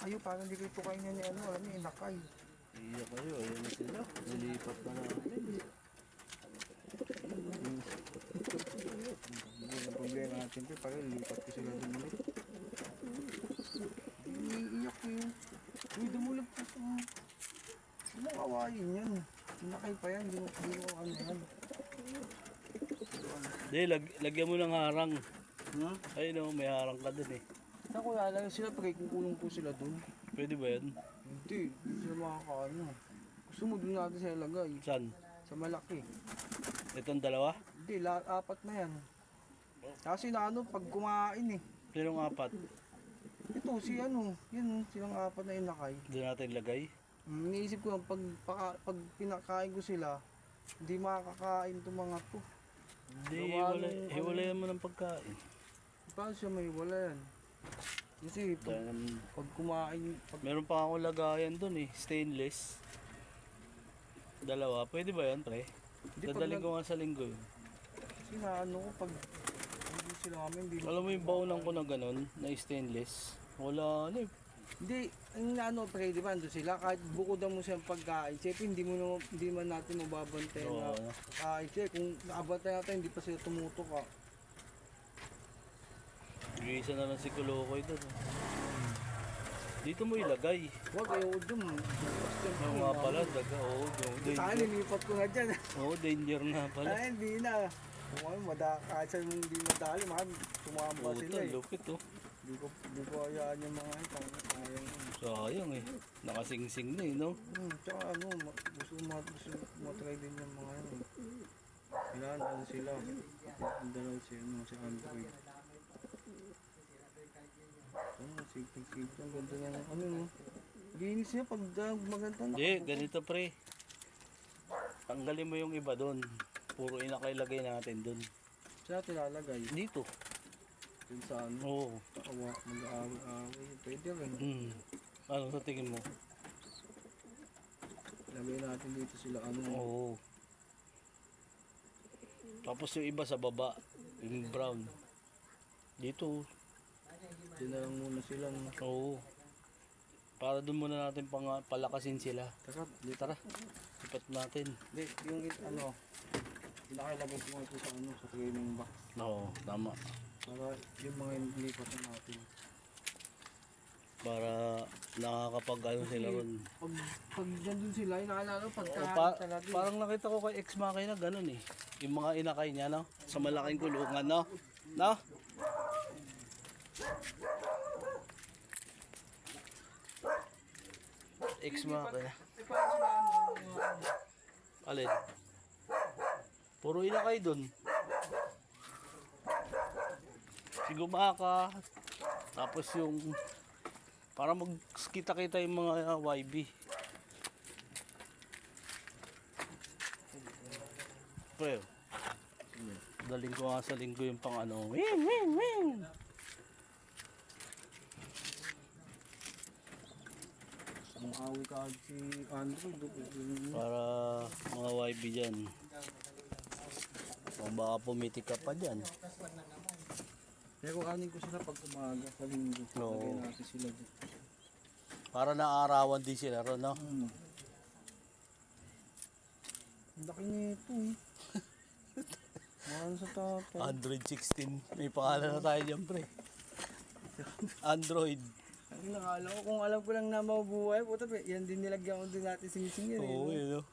kayo, parang hindi kayo tukain niya ni ano, alam niyo, inakay. Iya kayo, ayan na sila. Nilipat na natin. Hindi na problema natin pa, parang lipat ko sila dun ulit. Iiyak yun. Uy, dumulag po sa... Ano mong kawain yan? Inakay pa yan, hindi mo ano yan. Hindi, lagyan mo ng harang. Hmm? Ayun o, may harang ka dun eh. Saan ko lalagay sila, pag kukulong po sila dun? Pwede ba yan? Hindi sila makakaano. Gusto mo dun natin sila lagay. Saan? Sa malaki. Itong dalawa? Hindi, apat na yan. Kasi na ano, pag kumain eh. Sinong apat? Ito, si ano, yun, silang apat na inakay. Doon natin lagay? Iniisip ko lang, pag pinakain ko sila, hindi makakakain itong mga to. Hindi, Gawa hiwalayan mo ng pagkain. Paano siya may wala yan? Kasi pag kumain, Meron pa akong lagayan doon eh, stainless. Dalawa, pwede ba yan pre? Hindi, Dadaling ko nga sa linggo yun. kasi na ano ko, pag hindi sila kami, hindi Alam mo yung baunan ko na ganun, na stainless? Wala ano eh. Hindi, ang ano, pre, di ba, ando sila, kahit bukod mo siyang pagkain, siyempre hindi man natin mababantayan Oo, na ano. pagkain. Siyempre, kung nakabantayan natin, hindi pa sila tumutok ah. Isa na lang si Kulokoy doon. Dito mo ilagay. Huwag, ayaw dun. Oo nga pala, daga. Oo, Saan, danger. nilipat ko nga dyan. Oo, danger nga pala. Ay, hindi na. Kung ano, kahit saan mo hindi madali, tumamba sila Puta, eh. lupit oh. Hindi ko hayaan yung mga ito. Sayang. Sayang eh. Nakasingsing na eh, no? Tsaka ano, gusto matry din yung mga yun. Kailangan ano sila. Ang dalaw si Android. Sigpag-sigpag. Ang ganda na ng ano no. Ginis niya pag maganda na. Hindi, ganito pre. Tanggalin mo yung iba doon. Puro inakailagay natin doon. Saan natin lalagay? Dito. Kung saan? Oo. Awa, mag-aaway. Pwede rin. Ano sa tingin mo? Lagay natin dito sila ano. Oo. Tapos yung iba sa baba. Yung brown. Dito. Diyan na lang muna sila. Oo. Para doon muna natin palakasin sila. Tara. Ipat natin. Hindi, yung ano, pinakilagay ko ito sa ano, sa training box. Oo, tama. Para yung mga inipasan natin. Para nakakapag ano sila ron. Pag nandun sila, inaalala pagka talaga. Parang nakita ko kay ex makina ganun eh. Yung mga inakay niya no, sa malaking kulungan no. No? Ex makina. Alin? Puro inakay dun. Si Gumaka. Tapos yung para magkita-kita yung mga YB. Pero daling ko nga sa linggo yung pang ano. Wing, wing, wing. Maawi ka si Android. Para mga YB dyan. Kung baka pumitik ka pa dyan. Pero anin ko sila pag umaga sa linggo. Oo. Lagay natin sila dito. Para naarawan din sila ron, no? Ang laki nito eh. Mahal sa tatay. Android 16. May pangalan na tayo dyan, pre. Android. Ang nakala ko, kung alam ko lang na mabuhay, puta, yan din nilagyan ko din natin sinising yan. Oo, yun, no?